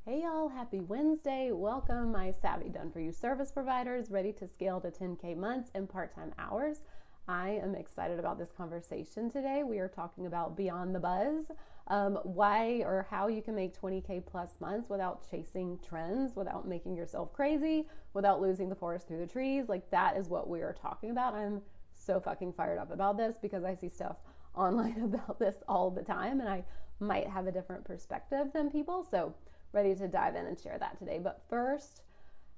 Hey y'all, happy Wednesday. Welcome, my savvy done for you service providers ready to scale to 10K months and part-time hours. I am excited about this conversation today. We are talking about beyond the buzz, why or how you can make 20K plus months without chasing trends, without making yourself crazy, without losing the forest through the trees. Like, that is what we are talking about. I'm so fucking fired up about this because I see stuff online about this all the time and I might have a different perspective than people. So ready to dive in and share that today. But first,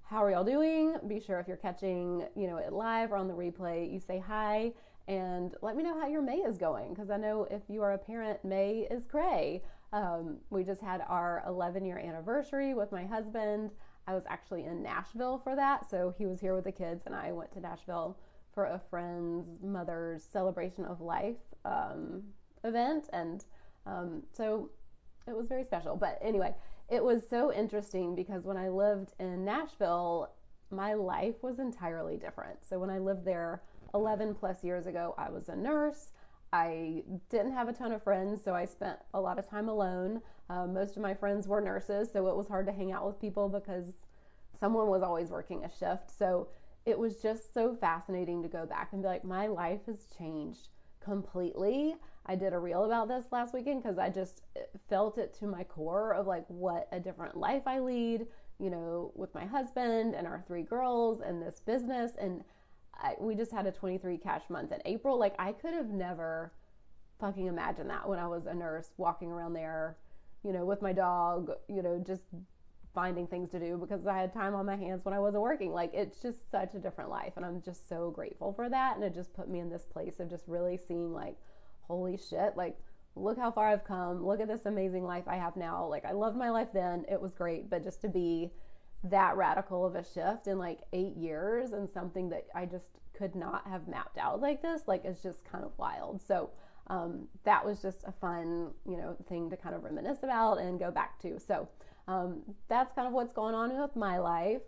how are y'all doing? Be sure if you're catching, it live or on the replay, you say hi and let me know how your May is going. Because I know if you are a parent, May is cray. We just had our 11-year anniversary with my husband. I was actually in Nashville for that. So he was here with the kids and I went to Nashville for a friend's mother's celebration of life event. And so it was very special. But anyway, it was so interesting because when I lived in Nashville, my life was entirely different. So when I lived there 11 plus years ago, I was a nurse. I didn't have a ton of friends, so I spent a lot of time alone. Most of my friends were nurses, so it was hard to hang out with people because someone was always working a shift. So it was just so fascinating to go back and be like, my life has changed completely. I did a reel about this last weekend because I just felt it to my core of like what a different life I lead, with my husband and our 3 girls and this business. And we just had a 23 cash month in April. Like, I could have never fucking imagined that when I was a nurse walking around there, with my dog, just finding things to do because I had time on my hands when I wasn't working. Like, it's just such a different life. And I'm just so grateful for that. And it just put me in this place of just really seeing like, holy shit, like, look how far I've come. Look at this amazing life I have now. Like, I loved my life then. It was great. But just to be that radical of a shift in like 8 years and something that I just could not have mapped out like this, like, it's just kind of wild. So that was just a fun, thing to kind of reminisce about and go back to. So that's kind of what's going on with my life.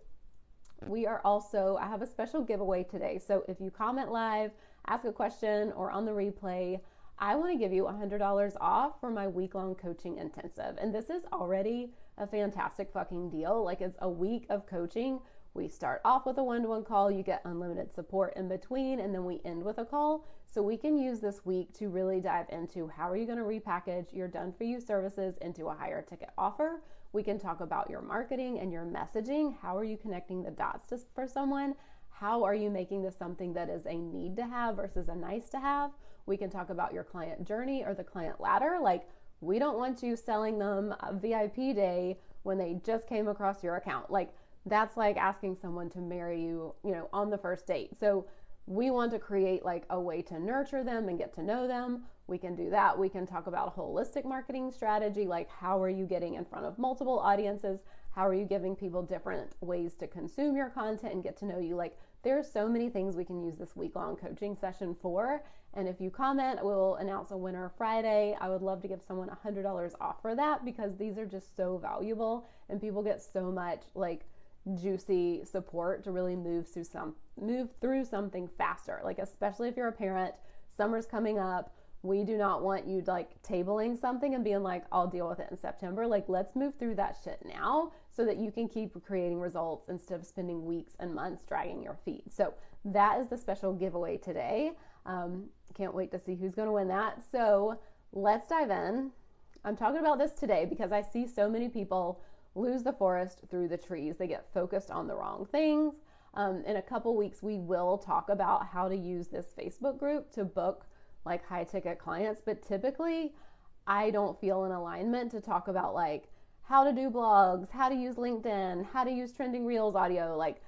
I have a special giveaway today. So if you comment live, ask a question, or on the replay, I want to give you $100 off for my week-long coaching intensive. And this is already a fantastic fucking deal. Like, it's a week of coaching. We start off with a one-to-one call. You get unlimited support in between, and then we end with a call. So we can use this week to really dive into how are you going to repackage your done-for-you services into a higher ticket offer. We can talk about your marketing and your messaging. How are you connecting the dots for someone? How are you making this something that is a need to have versus a nice to have? We can talk about your client journey or the client ladder. Like, we don't want you selling them a VIP day when they just came across your account. Like, that's like asking someone to marry you, on the first date. So we want to create like a way to nurture them and get to know them. We can do that. We can talk about a holistic marketing strategy. Like, how are you getting in front of multiple audiences? How are you giving people different ways to consume your content and get to know you? Like, there's so many things we can use this week-long coaching session for. And if you comment, we'll announce a winner Friday. I would love to give someone $100 off for that because these are just so valuable and people get so much like juicy support to really move through something faster. Like, especially if you're a parent, summer's coming up. We do not want you like tabling something and being like, I'll deal with it in September. Like, let's move through that shit now so that you can keep creating results instead of spending weeks and months dragging your feet. So that is the special giveaway today. Can't wait to see who's going to win that. So let's dive in. I'm talking about this today because I see so many people lose the forest through the trees. They get focused on the wrong things. In a couple weeks, we will talk about how to use this Facebook group to book like high ticket clients. But typically I don't feel in alignment to talk about like how to do blogs, how to use LinkedIn, how to use trending reels audio. Like,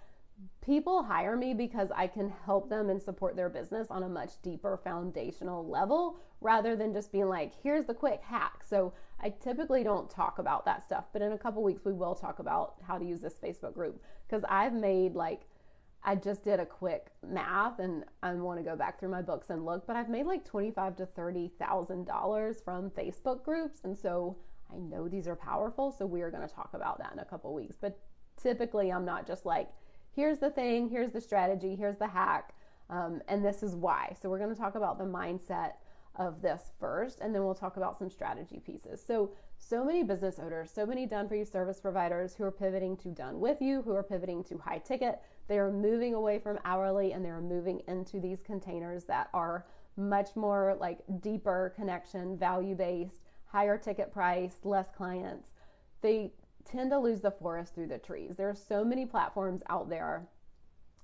people hire me because I can help them and support their business on a much deeper foundational level rather than just being like, here's the quick hack. So I typically don't talk about that stuff, but in a couple weeks we will talk about how to use this Facebook group because I just did a quick math and I want to go back through my books and look, but I've made like $25,000 to $30,000 from Facebook groups. And so I know these are powerful. So we are going to talk about that in a couple weeks. But typically I'm not just like, here's the thing, here's the strategy, here's the hack, and this is why. So we're going to talk about the mindset of this first, and then we'll talk about some strategy pieces. So many business owners, so many done for you service providers who are pivoting to done with you, who are pivoting to high ticket. They are moving away from hourly and they're moving into these containers that are much more like deeper connection, value-based, higher ticket price, less clients. They tend to lose the forest through the trees. There are so many platforms out there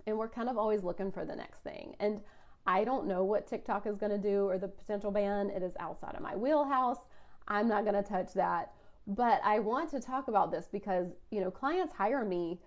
and we're kind of always looking for the next thing. And I don't know what TikTok is going to do or the potential ban. It is outside of my wheelhouse. I'm not going to touch that. But I want to talk about this because, clients hire me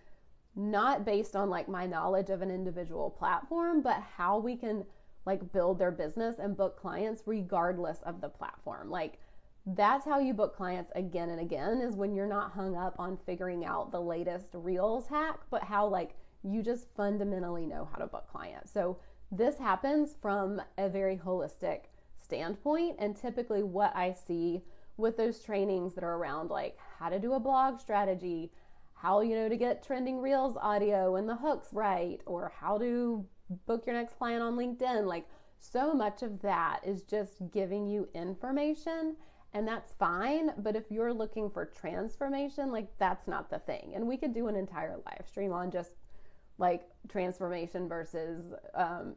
not based on like my knowledge of an individual platform, but how we can like build their business and book clients regardless of the platform. Like that's how you book clients again and again, is when you're not hung up on figuring out the latest Reels hack, but how like you just fundamentally know how to book clients. So this happens from a very holistic standpoint, and typically what I see with those trainings that are around like how to do a blog strategy, how to get trending Reels audio and the hooks right, or how to book your next client on LinkedIn, like so much of that is just giving you information, and that's fine. But if you're looking for transformation, like that's not the thing. And we could do an entire live stream on just like transformation versus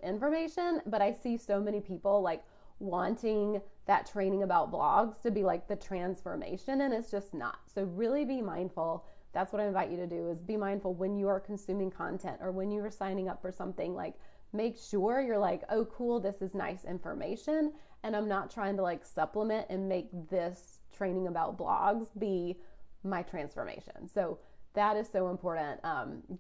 information, but I see so many people like wanting that training about blogs to be like the transformation, and it's just not. So really be mindful. That's what I invite you to do, is be mindful when you are consuming content or when you are signing up for something. Like make sure you're like, oh cool, this is nice information, and I'm not trying to like supplement and make this training about blogs be my transformation. So that is so important.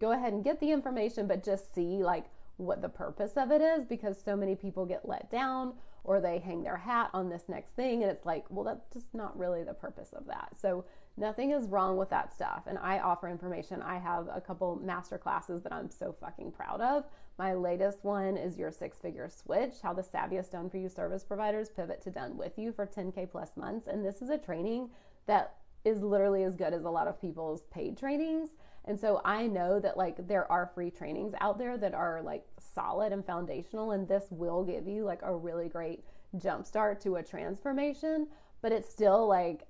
Go ahead and get the information, but just see like what the purpose of it is, because so many people get let down or they hang their hat on this next thing, and it's like, well, that's just not really the purpose of that. So nothing is wrong with that stuff. And I offer information. I have a couple master classes that I'm so fucking proud of. My latest one is your 6-figure switch, how the savviest done for you service providers pivot to done with you for 10K plus months. And this is a training that is literally as good as a lot of people's paid trainings. And so I know that like there are free trainings out there that are like solid and foundational, and this will give you like a really great jumpstart to a transformation. But it's still like,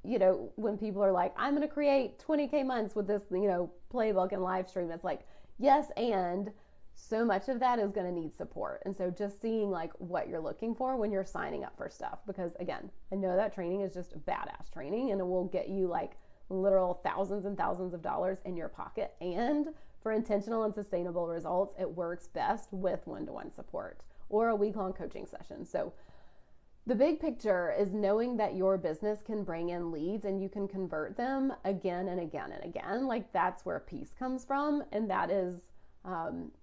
when people are like, I'm going to create 20K months with this, playbook and live stream, it's like, yes, and so much of that is going to need support. And so just seeing like what you're looking for when you're signing up for stuff, because again, I know that training is just badass training and it will get you like literal thousands and thousands of dollars in your pocket. And for intentional and sustainable results, it works best with one-to-one support or a week-long coaching session. So the big picture is knowing that your business can bring in leads and you can convert them again and again and again. Like that's where peace comes from. And that is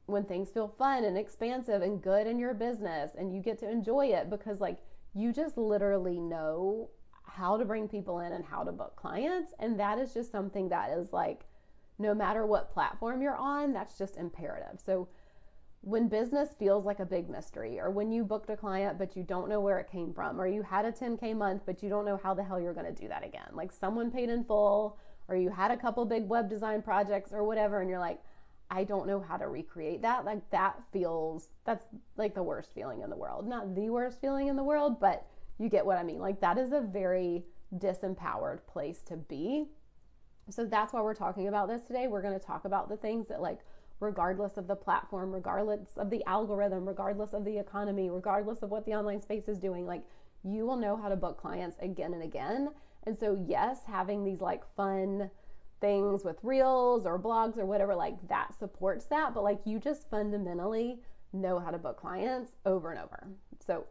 when things feel fun and expansive and good in your business, and you get to enjoy it because like you just literally know how to bring people in and how to book clients. And that is just something that is like, no matter what platform you're on, that's just imperative. So when business feels like a big mystery, or when you booked a client but you don't know where it came from, or you had a 10K month but you don't know how the hell you're going to do that again, like someone paid in full, or you had a couple big web design projects or whatever, and you're like, I don't know how to recreate that. Like that's like the worst feeling in the world. Not the worst feeling in the world, but you get what I mean. Like that is a very disempowered place to be. So that's why we're talking about this today. We're going to talk about the things that like, regardless of the platform, regardless of the algorithm, regardless of the economy, regardless of what the online space is doing, like you will know how to book clients again and again. And so yes, having these like fun things with reels or blogs or whatever, like that supports that, but like you just fundamentally know how to book clients over and over. So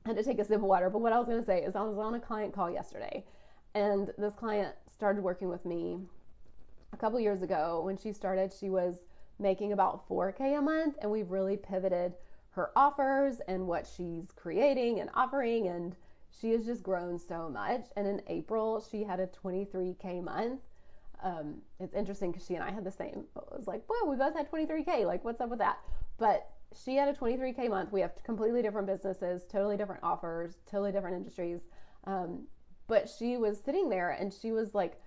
I had to take a sip of water, but what I was going to say is I was on a client call yesterday, and this client started working with me a couple years ago. When she started, she was making about 4K a month, and we've really pivoted her offers and what she's creating and offering, and she has just grown so much. And in April, she had a 23K month. It's interesting because she and I had the same. It was like, whoa, we both had 23K. Like, what's up with that? But she had a 23K month. We have completely different businesses, totally different offers, totally different industries. But she was sitting there and she was like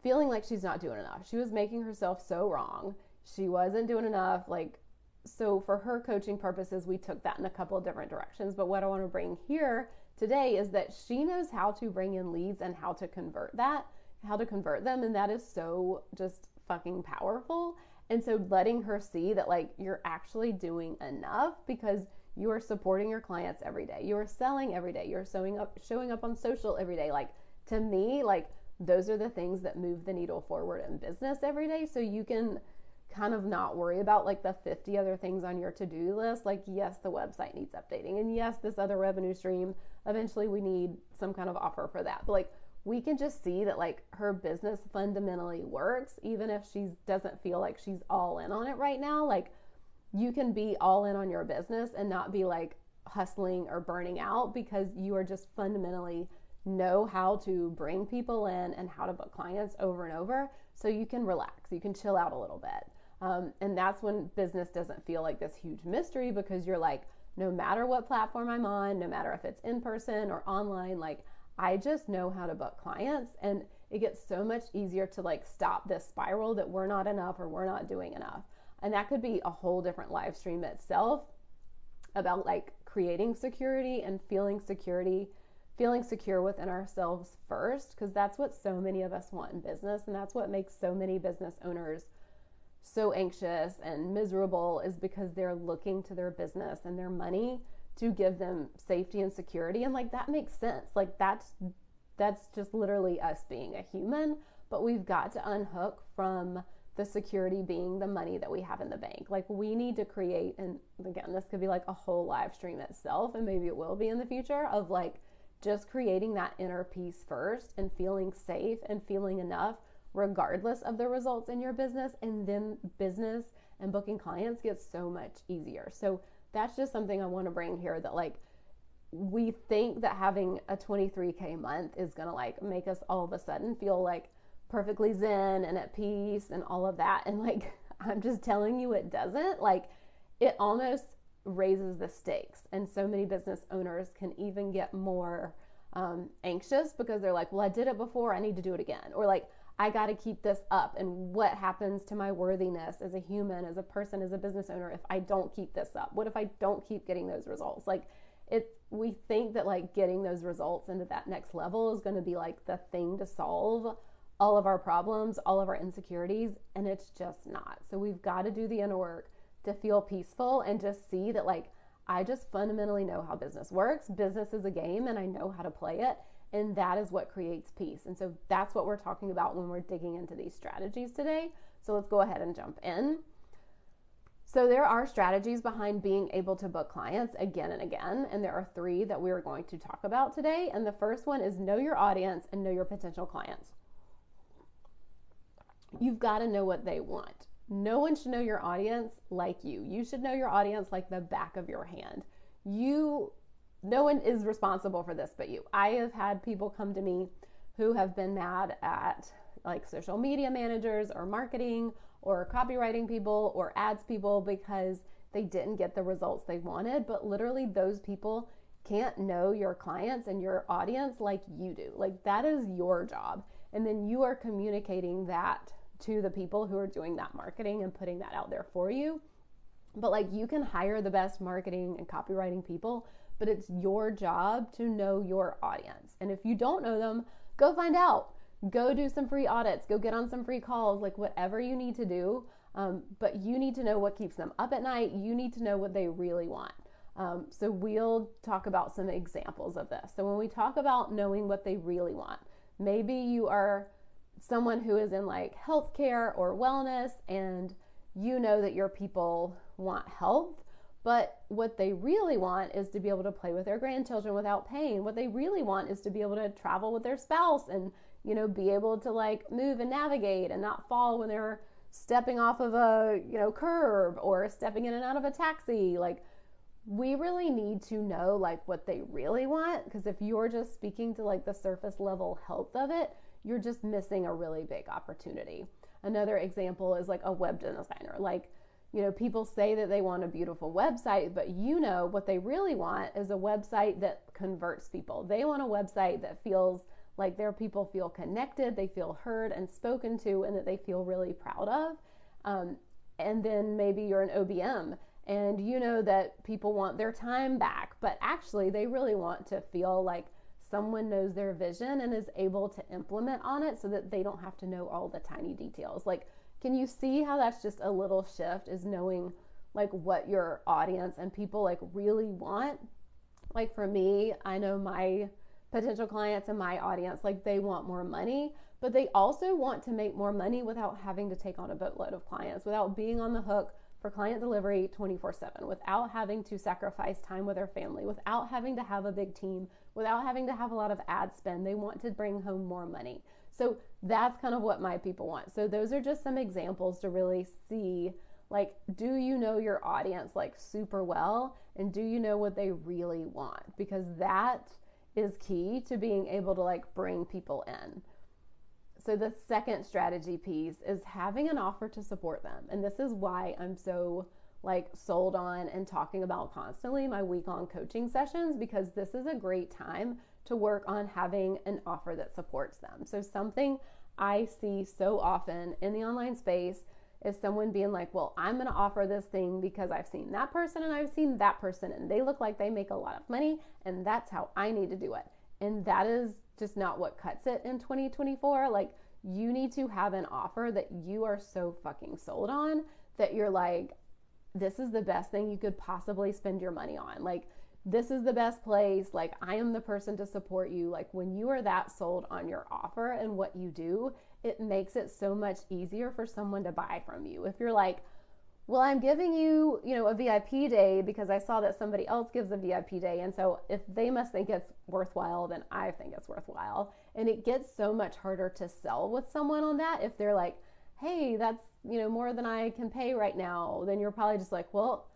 feeling like she's not doing enough. She was making herself so wrong. She wasn't doing enough, like so for her coaching purposes, we took that in a couple of different directions. But what I want to bring here today is that she knows how to bring in leads and how to convert them. And that is so just fucking powerful. And so letting her see that like you're actually doing enough because you are supporting your clients every day. You are selling every day. You're showing up on social every day. Like to me, like those are the things that move the needle forward in business every day. So you can kind of not worry about like the 50 other things on your to-do list. Like, yes, the website needs updating. And yes, this other revenue stream, eventually we need some kind of offer for that. But like, we can just see that like her business fundamentally works, even if she doesn't feel like she's all in on it right now. Like you can be all in on your business and not be like hustling or burning out because you are just fundamentally know how to bring people in and how to book clients over and over. So you can relax, you can chill out a little bit. And that's when business doesn't feel like this huge mystery because you're like, no matter what platform I'm on, no matter if it's in person or online, like I just know how to book clients. And it gets so much easier to like stop this spiral that we're not enough or we're not doing enough. And that could be a whole different live stream itself about like creating security and feeling secure within ourselves first, because that's what so many of us want in business. And that's what makes so many business owners so anxious and miserable, is because they're looking to their business and their money to give them safety and security. And like that makes sense. Like that's just literally us being a human. But we've got to unhook from the security being the money that we have in the bank. Like we need to create, and again, this could be like a whole live stream itself, and maybe it will be in the future, of like just creating that inner peace first and feeling safe and feeling enough regardless of the results in your business. And then business and booking clients gets so much easier. So that's just something I want to bring here, that like we think that having a 23K month is going to like make us all of a sudden feel like perfectly zen and at peace and all of that. And like, I'm just telling you, it doesn't. Like it almost raises the stakes. And so many business owners can even get more anxious because they're like, well, I did it before, I need to do it again. Or like, I got to keep this up. And what happens to my worthiness as a human, as a person, as a business owner, if I don't keep this up? What if I don't keep getting those results? Like we think that like getting those results into that next level is going to be like the thing to solve all of our problems, all of our insecurities. And it's just not. So we've got to do the inner work to feel peaceful and just see that like, I just fundamentally know how business works. Business is a game and I know how to play it. And that is what creates peace. And so that's what we're talking about when we're digging into these strategies today. So let's go ahead and jump in. So there are strategies behind being able to book clients again and again. And there are 3 that we're going to talk about today. And the first one is know your audience and know your potential clients. You've got to know what they want. No one should know your audience like you. You should know your audience like the back of your hand. No one is responsible for this but you. I have had people come to me who have been mad at like social media managers or marketing or copywriting people or ads people because they didn't get the results they wanted. But literally those people can't know your clients and your audience like you do. Like that is your job. And then you are communicating that to the people who are doing that marketing and putting that out there for you. But like you can hire the best marketing and copywriting people, but it's your job to know your audience. And if you don't know them, go find out. Go do some free audits. Go get on some free calls, like whatever you need to do. But you need to know what keeps them up at night. You need to know what they really want. So we'll talk about some examples of this. So when we talk about knowing what they really want, maybe you are someone who is in like healthcare or wellness, and you know that your people want health. But what they really want is to be able to play with their grandchildren without pain. What they really want is to be able to travel with their spouse and, you know, be able to like move and navigate and not fall when they're stepping off of a, curb or stepping in and out of a taxi. Like we really need to know like what they really want, because if you're just speaking to like the surface level health of it, you're just missing a really big opportunity. Another example is like a web designer. Like, people say that they want a beautiful website, but what they really want is a website that converts people. They want a website that feels like their people feel connected, they feel heard and spoken to, and that they feel really proud of. And then maybe you're an OBM and you know that people want their time back, but actually they really want to feel like someone knows their vision and is able to implement on it so that they don't have to know all the tiny details. Like, can you see how that's just a little shift, is knowing like what your audience and people like really want? Like for me, I know my potential clients and my audience, like they want more money, but they also want to make more money without having to take on a boatload of clients, without being on the hook for client delivery 24/7, without having to sacrifice time with their family, without having to have a big team, without having to have a lot of ad spend. They want to bring home more money. So that's kind of what my people want. So those are just some examples to really see, like, do you know your audience like super well, and do you know what they really want? Because that is key to being able to like bring people in. So the second strategy piece is having an offer to support them. And this is why I'm so like sold on and talking about constantly my week-long coaching sessions, because this is a great time to work on having an offer that supports them. So something I see so often in the online space is someone being like, well, I'm going to offer this thing because I've seen that person and I've seen that person and they look like they make a lot of money and that's how I need to do it. And that is just not what cuts it in 2024. Like, you need to have an offer that you are so fucking sold on that you're like, this is the best thing you could possibly spend your money on. Like, this is the best place. Like, I am the person to support you. Like, when you are that sold on your offer and what you do, it makes it so much easier for someone to buy from you. If you're like, well, I'm giving you, a VIP day because I saw that somebody else gives a VIP day. And so if they must think it's worthwhile, then I think it's worthwhile. And it gets so much harder to sell with someone on that. If they're like, hey, that's, more than I can pay right now, then you're probably just like, well,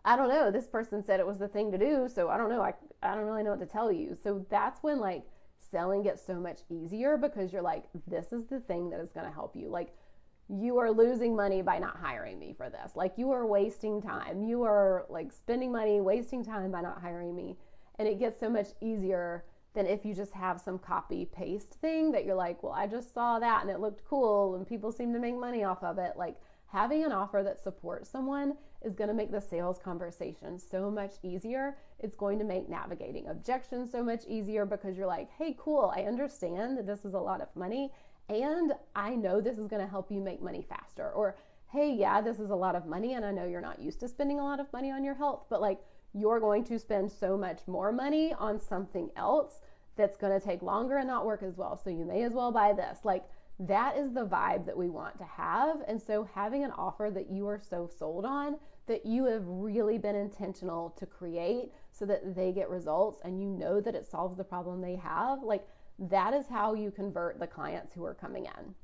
I don't know. This person said it was the thing to do. So I don't know. I don't really know what to tell you. So that's when like selling gets so much easier, because you're like, this is the thing that is going to help you. Like, you are losing money by not hiring me for this. Like, you are wasting time. You are like spending money, wasting time by not hiring me. And it gets so much easier than if you just have some copy paste thing that you're like, well, I just saw that and it looked cool and people seem to make money off of it. Like, having an offer that supports someone is going to make the sales conversation so much easier. It's going to make navigating objections so much easier, because you're like, hey, cool, I understand that this is a lot of money and I know this is going to help you make money faster. Or, hey, yeah, this is a lot of money and I know you're not used to spending a lot of money on your health, but like, you're going to spend so much more money on something else that's going to take longer and not work as well. So you may as well buy this. Like, that is the vibe that we want to have. And so having an offer that you are so sold on, that you have really been intentional to create so that they get results and you know that it solves the problem they have, like, that is how you convert the clients who are coming in.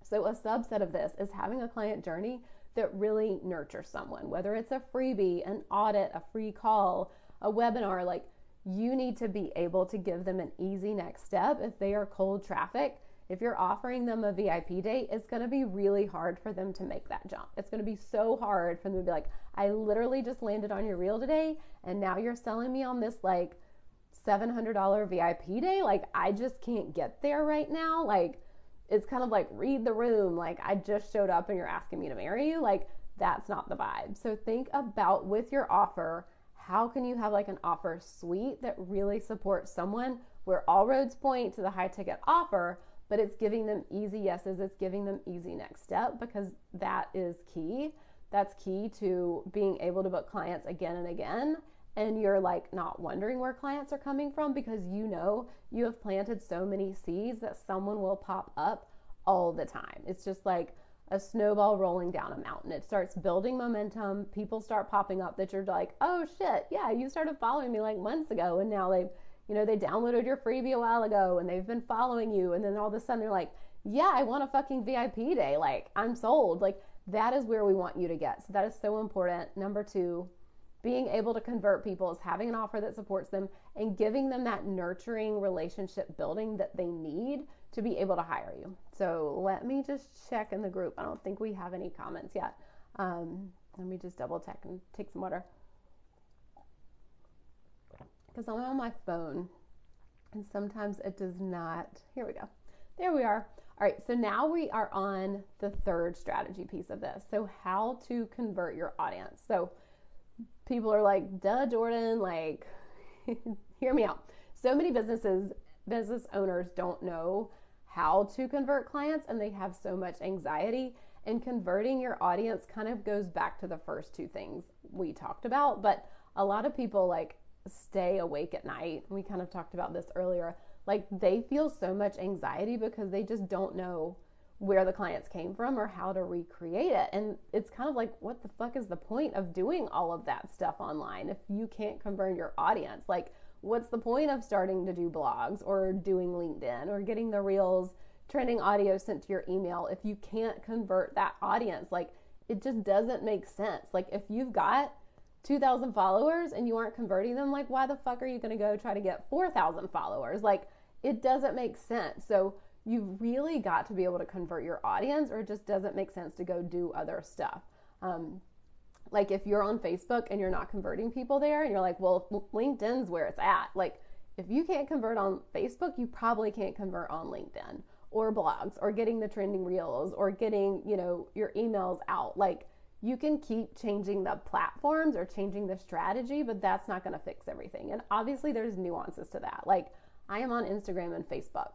So a subset of this is having a client journey that really nurtures someone, whether it's a freebie, an audit, a free call, a webinar. Like, you need to be able to give them an easy next step. If they are cold traffic, if you're offering them a VIP date, it's going to be really hard for them to make that jump. It's going to be so hard for them to be like, I literally just landed on your reel today and now you're selling me on this like $700 VIP day. Like, I just can't get there right now. Like, it's kind of like, read the room. Like, I just showed up and you're asking me to marry you. Like, that's not the vibe. So think about, with your offer, how can you have like an offer suite that really supports someone, where all roads point to the high ticket offer, but it's giving them easy yeses. It's giving them easy next step, because that is key. That's key to being able to book clients again and again. And you're like not wondering where clients are coming from, because you have planted so many seeds that someone will pop up all the time. It's just like a snowball rolling down a mountain. It starts building momentum. People start popping up that you're like, oh shit, yeah, you started following me like months ago, and now they downloaded your freebie a while ago and they've been following you, and then all of a sudden they're like, yeah, I want a fucking VIP day. Like, I'm sold. Like, that is where we want you to get. So that is so important. Number 2, being able to convert people is having an offer that supports them and giving them that nurturing relationship building that they need to be able to hire you. So let me just check in the group. I don't think we have any comments yet. Let me just double check and take some water, because I'm on my phone and sometimes it does not. Here we go. There we are. All right. So now we are on the third strategy piece of this. So how to convert your audience. So people are like, duh, Jordan, like, hear me out. So many business owners don't know how to convert clients, and they have so much anxiety. And converting your audience kind of goes back to the first two things we talked about. But a lot of people like stay awake at night. We kind of talked about this earlier. Like they feel so much anxiety because they just don't know where the clients came from or how to recreate it. And it's kind of like, what the fuck is the point of doing all of that stuff online if you can't convert your audience? Like, what's the point of starting to do blogs or doing LinkedIn or getting the reels, trending audio sent to your email if you can't convert that audience? Like, it just doesn't make sense. Like, if you've got 2,000 followers and you aren't converting them, like, why the fuck are you going to go try to get 4,000 followers? Like, it doesn't make sense. So you've really got to be able to convert your audience, or it just doesn't make sense to go do other stuff. Like if you're on Facebook and you're not converting people there and you're like, well, LinkedIn's where it's at. Like if you can't convert on Facebook, you probably can't convert on LinkedIn or blogs or getting the trending reels or getting, your emails out. Like you can keep changing the platforms or changing the strategy, but that's not going to fix everything. And obviously there's nuances to that. Like I am on Instagram and Facebook.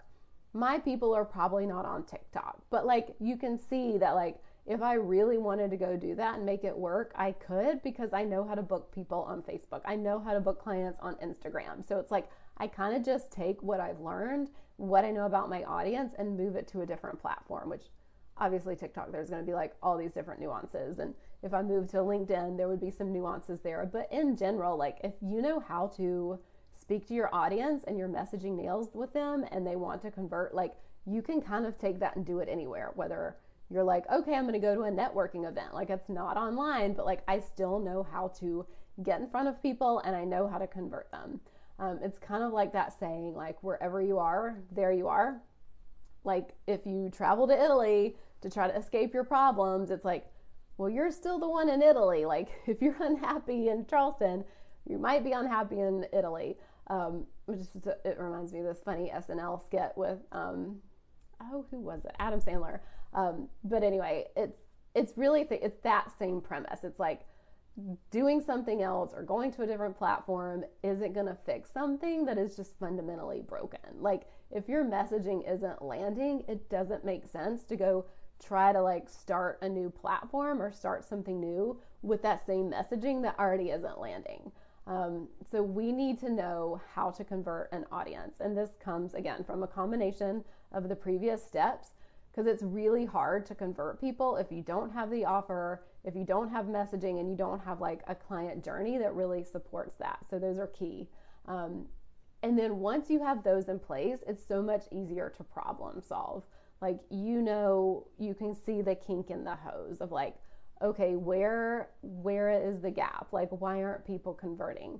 My people are probably not on TikTok, but like you can see that like if I really wanted to go do that and make it work, I could, because I know how to book people on Facebook. I know how to book clients on Instagram. So it's like I kind of just take what I've learned, what I know about my audience, and move it to a different platform, which obviously TikTok, there's going to be like all these different nuances. And if I move to LinkedIn, there would be some nuances there. But in general, like if you know how to speak to your audience and your messaging nails with them and they want to convert, like you can kind of take that and do it anywhere, whether you're like, okay, I'm going to go to a networking event. Like it's not online, but like I still know how to get in front of people and I know how to convert them. It's kind of like that saying, like wherever you are, there you are. Like if you travel to Italy to try to escape your problems, it's like, well, you're still the one in Italy. Like if you're unhappy in Charleston, you might be unhappy in Italy. It reminds me of this funny SNL skit with, who was it? Adam Sandler. But anyway, it's really, it's that same premise. It's like doing something else or going to a different platform isn't going to fix something that is just fundamentally broken. Like if your messaging isn't landing, it doesn't make sense to go try to like start a new platform or start something new with that same messaging that already isn't landing. So we need to know how to convert an audience. And this comes again from a combination of the previous steps, because it's really hard to convert people if you don't have the offer, if you don't have messaging, and you don't have like a client journey that really supports that. So those are key. And then once you have those in place, it's so much easier to problem solve. Like, you can see the kink in the hose of like, okay, where is the gap? Like, why aren't people converting?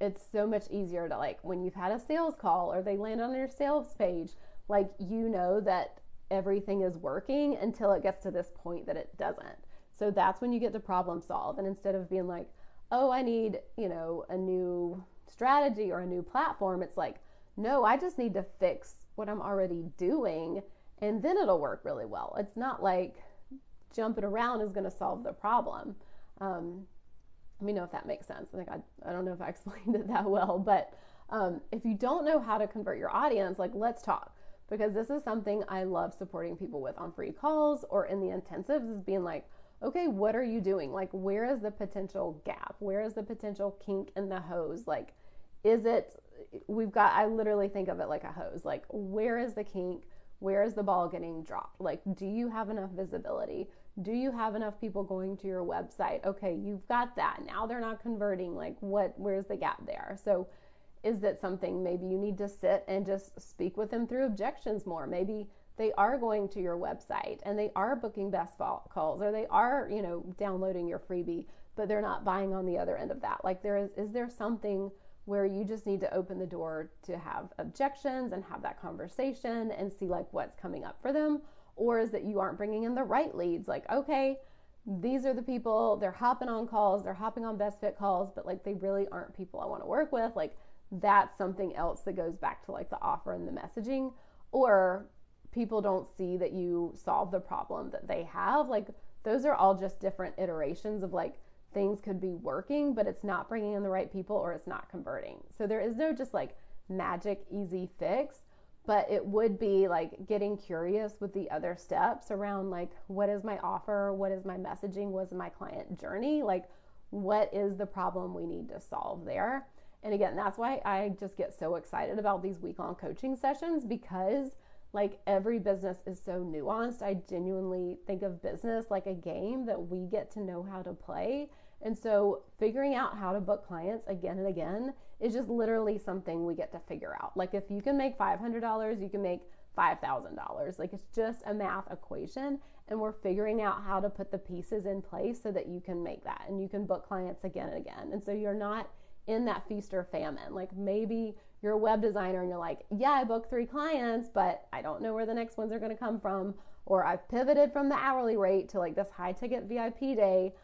It's so much easier to like, when you've had a sales call or they land on your sales page, like, that everything is working until it gets to this point that it doesn't. So that's when you get to problem solve. And instead of being like, oh, I need, a new strategy or a new platform, it's like, no, I just need to fix what I'm already doing and then it'll work really well. It's not like jumping around is going to solve the problem. Let me know if that makes sense. I don't know if I explained it that well, but if you don't know how to convert your audience, like, let's talk, because this is something I love supporting people with on free calls or in the intensives, is being like, okay, what are you doing? Like, where is the potential gap? Where is the potential kink in the hose? Like, I literally think of it like a hose. Like, where is the kink? Where is the ball getting dropped? Like, do you have enough visibility? Do you have enough people going to your website? Okay, you've got that. Now they're not converting. Like, where's the gap there? So is that something maybe you need to sit and just speak with them through objections more? Maybe they are going to your website and they are booking best calls, or they are, downloading your freebie, but they're not buying on the other end of that. Like, is there something where you just need to open the door to have objections and have that conversation and see like what's coming up for them? Or is that you aren't bringing in the right leads? Like, okay, these are the people, they're hopping on calls, they're hopping on best fit calls, but like they really aren't people I want to work with. Like, that's something else that goes back to like the offer and the messaging. Or people don't see that you solve the problem that they have. Like, those are all just different iterations of like things could be working, but it's not bringing in the right people or it's not converting. So there is no just like magic easy fix, but it would be like getting curious with the other steps around like, what is my offer? What is my messaging? What's my client journey? Like, what is the problem we need to solve there? And again, that's why I just get so excited about these week-long coaching sessions, because like every business is so nuanced. I genuinely think of business like a game that we get to know how to play. And so figuring out how to book clients again and again is just literally something we get to figure out. Like if you can make $500, you can make $5,000. Like it's just a math equation, and we're figuring out how to put the pieces in place so that you can make that and you can book clients again and again. And so you're not in that feast or famine. Like maybe you're a web designer and you're like, yeah, I booked 3 clients, but I don't know where the next ones are going to come from. Or I've pivoted from the hourly rate to like this high ticket VIP day,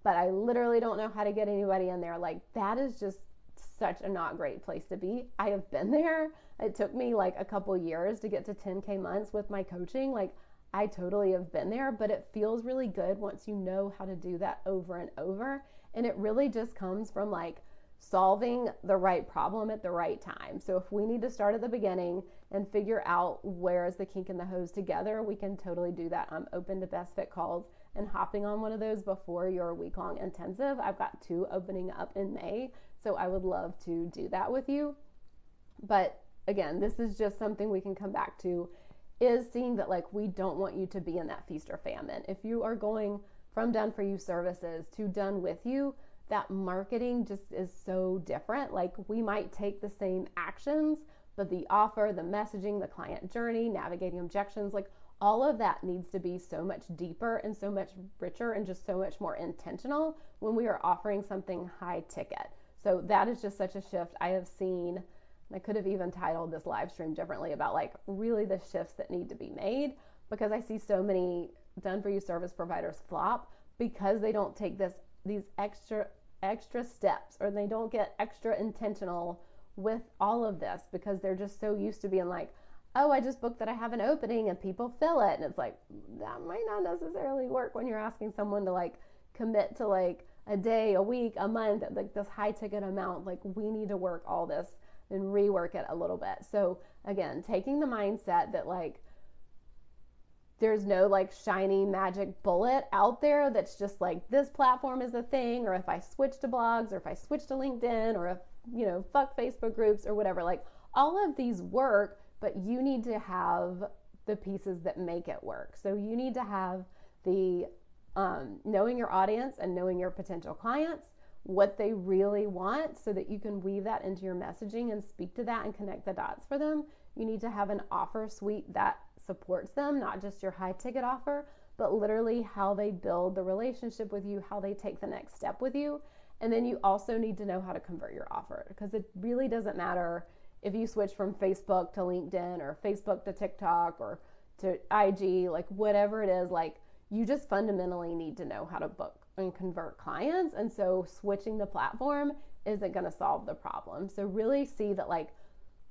but I literally don't know how to get anybody in there. Like that is just such a not great place to be. I have been there. It took me like a couple years to get to 10K months with my coaching. Like I totally have been there, but it feels really good once you know how to do that over and over. And it really just comes from like solving the right problem at the right time. So if we need to start at the beginning and figure out where is the kink in the hose together, we can totally do that. I'm open to best fit calls and hopping on one of those before your week-long intensive. I've got 2 opening up in May, so I would love to do that with you. But again, this is just something we can come back to, is seeing that like we don't want you to be in that feast or famine. If you are going from done for you services to done with you, that marketing just is so different. Like we might take the same actions, but the offer, the messaging, the client journey, navigating objections, like all of that needs to be so much deeper and so much richer and just so much more intentional when we are offering something high ticket. So that is just such a shift I have seen. I could have even titled this live stream differently about like really the shifts that need to be made, because I see so many done for you service providers flop because they don't take these extra steps, or they don't get extra intentional with all of this because they're just so used to being like, oh, I just booked that I have an opening and people fill it. And it's like, that might not necessarily work when you're asking someone to like commit to like a day, a week, a month, like this high ticket amount. Like we need to work all this and rework it a little bit. So again, taking the mindset that like there's no like shiny magic bullet out there that's just like this platform is a thing, or if I switch to blogs, or if I switch to LinkedIn, or if, you know, fuck Facebook groups or whatever, like all of these work, but you need to have the pieces that make it work. So you need to have the knowing your audience and knowing your potential clients, what they really want, so that you can weave that into your messaging and speak to that and connect the dots for them. You need to have an offer suite that supports them, not just your high ticket offer, but literally how they build the relationship with you, how they take the next step with you. And then you also need to know how to convert your offer, because it really doesn't matter if you switch from Facebook to LinkedIn or Facebook to TikTok or to IG, like whatever it is, like you just fundamentally need to know how to book and convert clients. And so switching the platform isn't going to solve the problem. So really see that like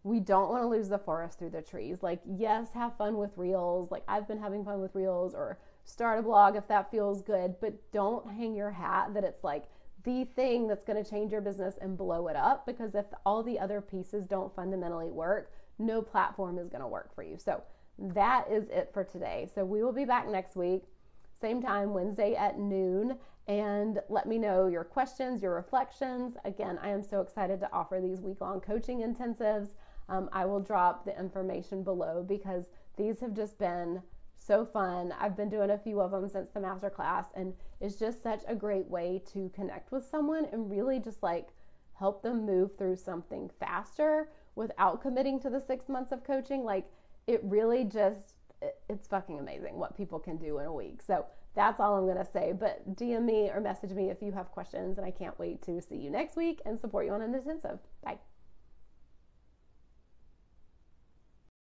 we don't want to lose the forest through the trees. Like, yes, have fun with reels. Like I've been having fun with reels, or start a blog if that feels good, but don't hang your hat that it's like the thing that's going to change your business and blow it up, because if all the other pieces don't fundamentally work, no platform is going to work for you. So that is it for today. So we will be back next week, same time, Wednesday at noon, and let me know your questions, your reflections. Again, I am so excited to offer these week-long coaching intensives. I will drop the information below because these have just been so fun. I've been doing a few of them since the masterclass, and it's just such a great way to connect with someone and really just like help them move through something faster without committing to the 6 months of coaching. Like it really just, it's fucking amazing what people can do in a week. So that's all I'm going to say, but DM me or message me if you have questions, and I can't wait to see you next week and support you on an intensive. Bye.